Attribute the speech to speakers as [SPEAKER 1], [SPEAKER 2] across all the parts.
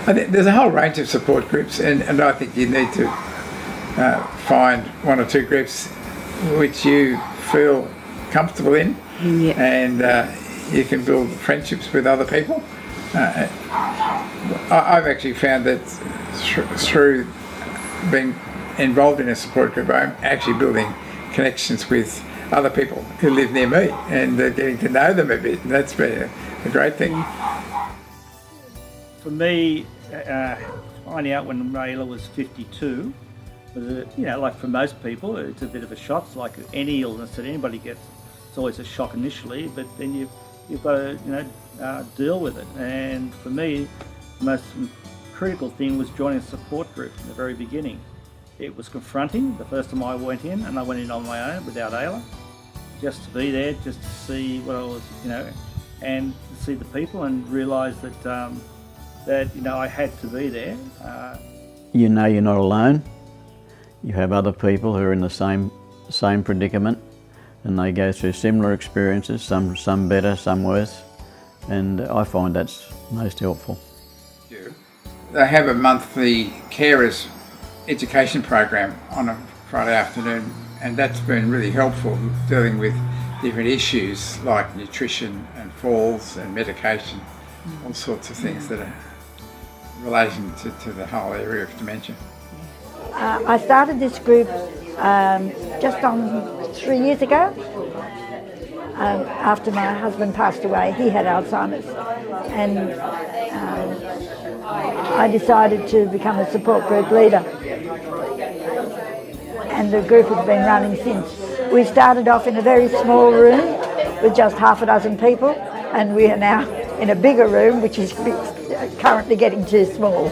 [SPEAKER 1] I think there's a whole range of support groups, and I think you need to find one or two groups which you feel comfortable in, and you can build friendships with other people. I've actually found that through being involved in a support group, I'm actually building connections with other people who live near me and getting to know them a bit, and that's been a great thing.
[SPEAKER 2] For me, finding out when Rayla was 52 was, like for most people, it's a bit of a shock. It's like any illness that anybody gets. It's always a shock initially, but then you've got to deal with it. And for me, the most critical thing was joining a support group in the very beginning. It was confronting the first time I went in, and I went in on my own without Ayla, just to be there, just to see what I was, and to see the people and realise that I had to be there.
[SPEAKER 3] You're not alone. You have other people who are in the same predicament, and they go through similar experiences, some better, some worse, and I find that's most helpful.
[SPEAKER 1] They have a monthly carers education program on a Friday afternoon, and that's been really helpful dealing with different issues like nutrition and falls and medication, all sorts of things that are in relation to the whole area of dementia.
[SPEAKER 4] I started this group just on 3 years ago. After my husband passed away, he had Alzheimer's, and I decided to become a support group leader, and the group has been running since. We started off in a very small room with just half a dozen people, and we are now in a bigger room, which is currently getting too small.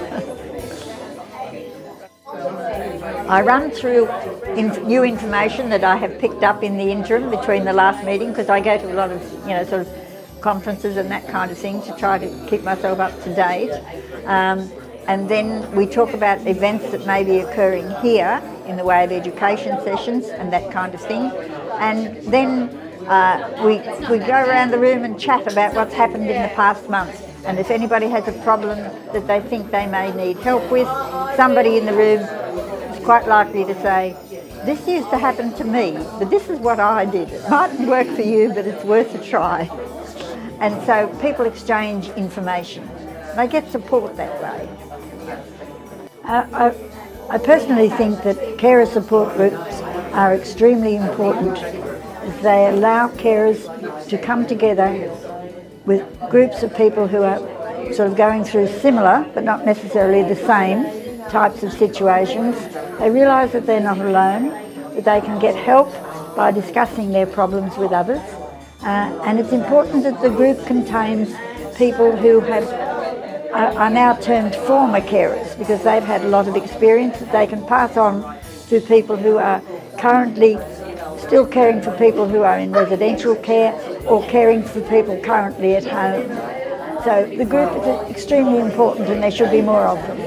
[SPEAKER 4] I run through new information that I have picked up in the interim between the last meeting, because I go to a lot of sort of conferences and that kind of thing to try to keep myself up to date. And then we talk about events that may be occurring here in the way of education sessions and that kind of thing. And then we go around the room and chat about what's happened in the past month. And if anybody has a problem that they think they may need help with, somebody in the room is quite likely to say, "This used to happen to me, but this is what I did. It mightn't work for you, but it's worth a try." And so people exchange information. They get support that way. I personally think that carer support groups are extremely important. They allow carers to come together with groups of people who are sort of going through similar, but not necessarily the same, types of situations. They realise that they're not alone, that they can get help by discussing their problems with others. And it's important that the group contains people who are now termed former carers, because they've had a lot of experience that they can pass on to people who are currently still caring for people who are in residential care or caring for people currently at home. So the group is extremely important, and there should be more of them.